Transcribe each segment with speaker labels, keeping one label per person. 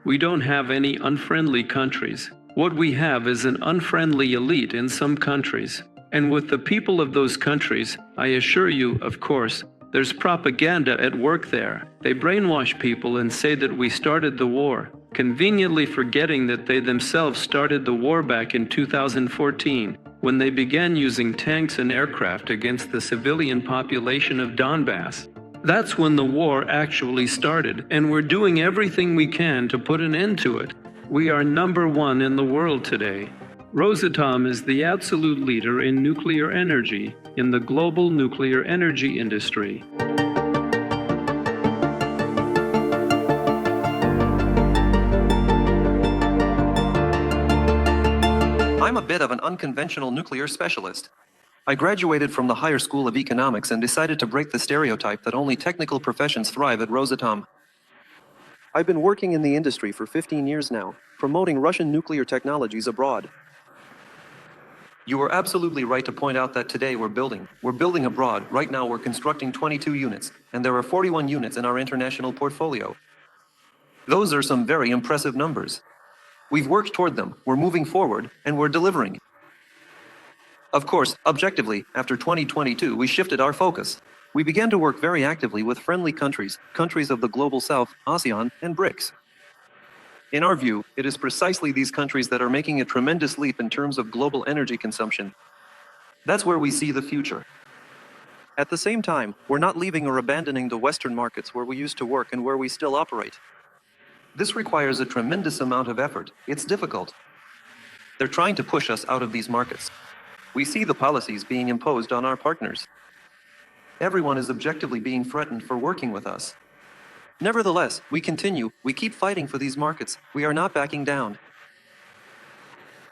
Speaker 1: we don't have any unfriendly countries. What we have is an unfriendly elite in some countries. And with the people of those countries, I assure you, of course, there's propaganda at work there. They brainwash people and say that we started the war, conveniently forgetting that they themselves started the war back in 2014, when they began using tanks and aircraft against the civilian population of Donbass. That's when the war actually started, and we're doing everything we can to put an end to it. We are #1 in the world today. Rosatom is the absolute leader in nuclear energy, in the global nuclear energy industry.
Speaker 2: I'm a bit of an unconventional nuclear specialist. I graduated from the Higher School of Economics and decided to break the stereotype that only technical professions thrive at Rosatom. I've been working in the industry for 15 years now, promoting Russian nuclear technologies abroad. You are absolutely right to point out that today we're building abroad. Right now we're constructing 22 units, and there are 41 units in our international portfolio. Those are some very impressive numbers. We've worked toward them, we're moving forward, and we're delivering. Of course, objectively, after 2022 we shifted our focus. We began to work very actively with friendly countries of the Global South, ASEAN, and BRICS. In our view, it is precisely these countries that are making a tremendous leap in terms of global energy consumption. That's where we see the future. At the same time, we're not leaving or abandoning the Western markets where we used to work and where we still operate. This requires a tremendous amount of effort. It's difficult. They're trying to push us out of these markets. We see the policies being imposed on our partners. Everyone is objectively being threatened for working with us. Nevertheless, we continue, we keep fighting for these markets, we are not backing down.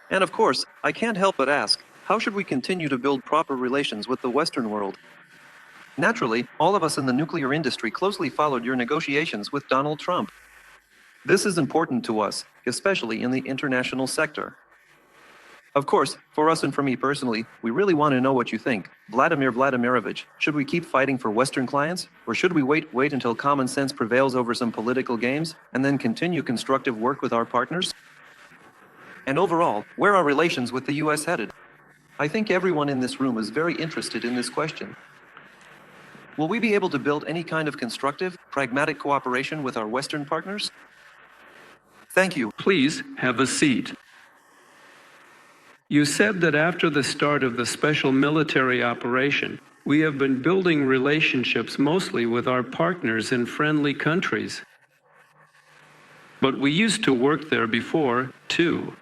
Speaker 2: And of course, I can't help but ask, how should we continue to build proper relations with the Western world? Naturally, all of us in the nuclear industry closely followed your negotiations with Donald Trump. This is important to us, especially in the international sector. Of course, for us and for me personally, we really want to know what you think. Vladimir Vladimirovich, should we keep fighting for Western clients? Or should we wait until common sense prevails over some political games, and then continue constructive work with our partners? And overall, where are relations with the US headed? I think everyone in this room is very interested in this question. Will we be able to build any kind of constructive, pragmatic cooperation with our Western partners? Thank you.
Speaker 1: Please have a seat. You said that after the start of the special military operation, we have been building relationships mostly with our partners in friendly countries. But we used to work there before, too.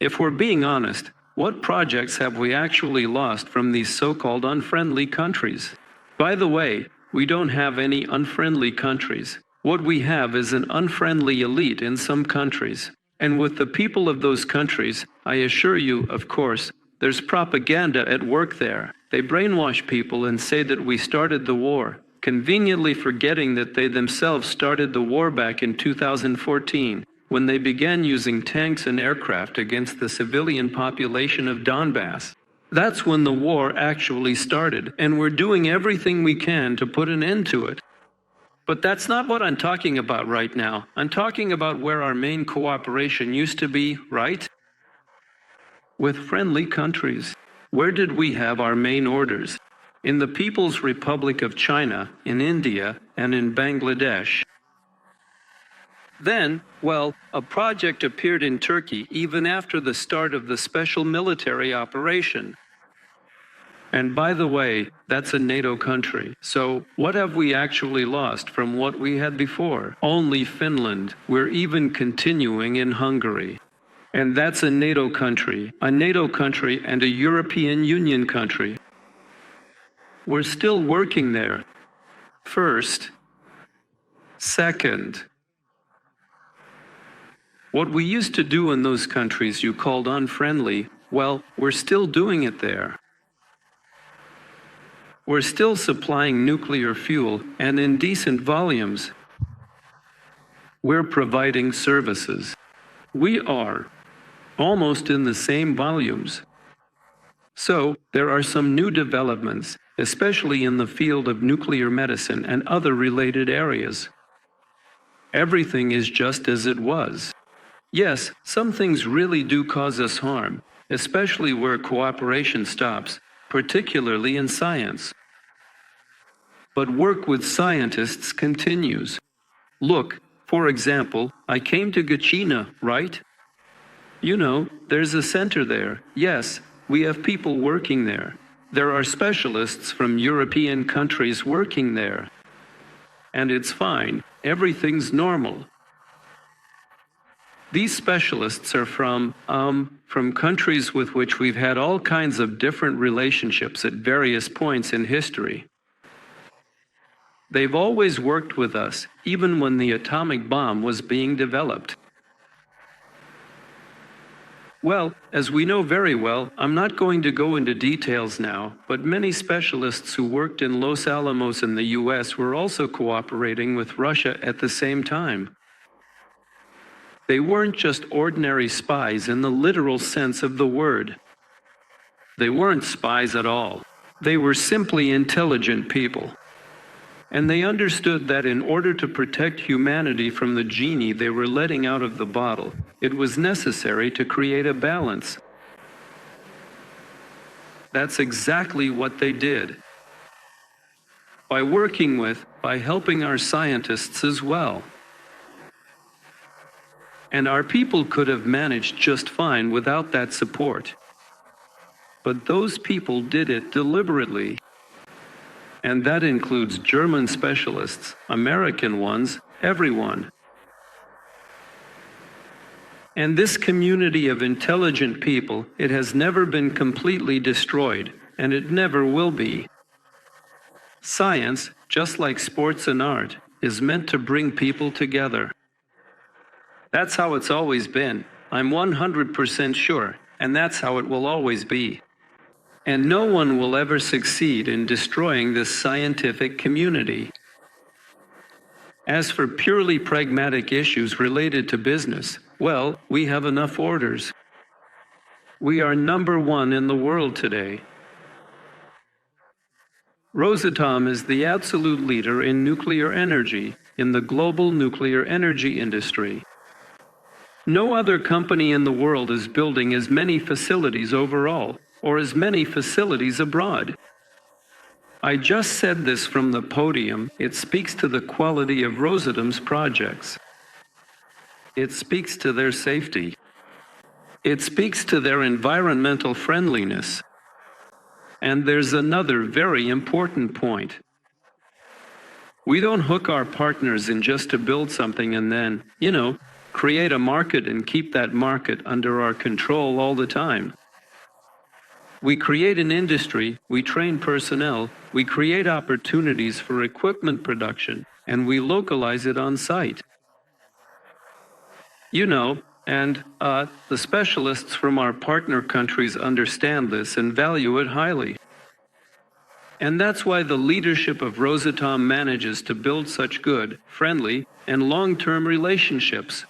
Speaker 1: If we're being honest, what projects have we actually lost from these so-called unfriendly countries? By the way, we don't have any unfriendly countries. What we have is an unfriendly elite in some countries. And with the people of those countries, I assure you, of course, there's propaganda at work there. They brainwash people and say that we started the war, conveniently forgetting that they themselves started the war back in 2014, when they began using tanks and aircraft against the civilian population of Donbass. That's when the war actually started, and we're doing everything we can to put an end to it. But that's not what I'm talking about right now. I'm talking about where our main cooperation used to be, right? With friendly countries. Where did we have our main orders? In the People's Republic of China, in India, and in Bangladesh. Then, well, a project appeared in Turkey even after the start of the special military operation. And by the way, that's a NATO country. So what have we actually lost from what we had before? Only Finland. We're even continuing in Hungary. And that's a NATO country and a European Union country. We're still working there. First. Second. What we used to do in those countries you called unfriendly, well, we're still doing it there. We're still supplying nuclear fuel, and in decent volumes. We're providing services. We are almost in the same volumes. So, there are some new developments, especially in the field of nuclear medicine and other related areas. Everything is just as it was. Yes, some things really do cause us harm, especially where cooperation stops, particularly in science. But work with scientists continues. Look, for example, I came to Gachina, right? You know, there's a center there. Yes, we have people working there. There are specialists from European countries working there. And it's fine, everything's normal. These specialists are from countries with which we've had all kinds of different relationships at various points in history. They've always worked with us, even when the atomic bomb was being developed. Well, as we know very well, I'm not going to go into details now, but many specialists who worked in Los Alamos in the US were also cooperating with Russia at the same time. They weren't just ordinary spies in the literal sense of the word. They weren't spies at all. They were simply intelligent people. And they understood that in order to protect humanity from the genie they were letting out of the bottle, it was necessary to create a balance. That's exactly what they did. By working with, by helping our scientists as well. And our people could have managed just fine without that support. But those people did it deliberately. And that includes German specialists, American ones, everyone. And this community of intelligent people, it has never been completely destroyed, and it never will be. Science, just like sports and art, is meant to bring people together. That's how it's always been. I'm 100% sure, and that's how it will always be. And no one will ever succeed in destroying this scientific community. As for purely pragmatic issues related to business, well, we have enough orders. We are #1 in the world today. Rosatom is the absolute leader in nuclear energy, in the global nuclear energy industry. No other company in the world is building as many facilities overall, or as many facilities abroad. I just said this from the podium. It speaks to the quality of Rosatom's projects. It speaks to their safety. It speaks to their environmental friendliness. And there's another very important point. We don't hook our partners in just to build something and then, create a market and keep that market under our control all the time. We create an industry, we train personnel, we create opportunities for equipment production, and we localize it on site. The specialists from our partner countries understand this and value it highly. And that's why the leadership of Rosatom manages to build such good, friendly, and long-term relationships.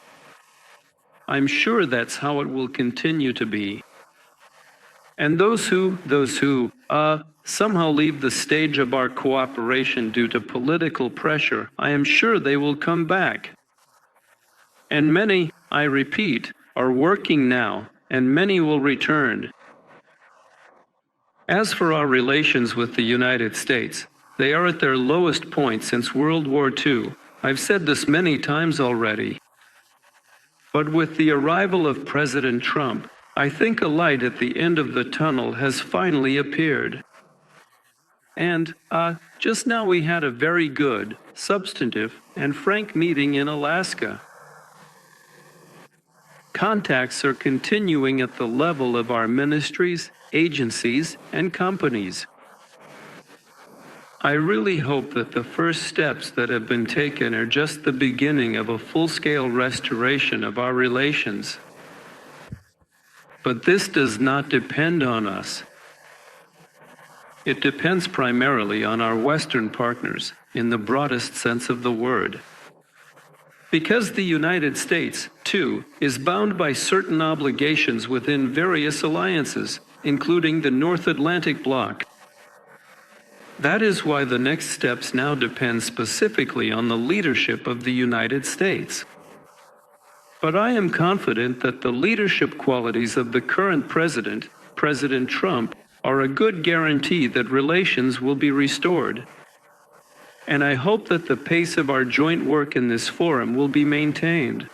Speaker 1: I'm sure that's how it will continue to be. And those who somehow leave the stage of our cooperation due to political pressure, I am sure they will come back. And many, I repeat, are working now, and many will return. As for our relations with the United States, they are at their lowest point since World War II. I've said this many times already. But with the arrival of President Trump, I think a light at the end of the tunnel has finally appeared. And, just now we had a very good, substantive, and frank meeting in Alaska. Contacts are continuing at the level of our ministries, agencies, and companies. I really hope that the first steps that have been taken are just the beginning of a full-scale restoration of our relations. But this does not depend on us. It depends primarily on our Western partners, in the broadest sense of the word. Because the United States, too, is bound by certain obligations within various alliances, including the North Atlantic Bloc. That is why the next steps now depend specifically on the leadership of the United States. But I am confident that the leadership qualities of the current president, President Trump, are a good guarantee that relations will be restored. And I hope that the pace of our joint work in this forum will be maintained.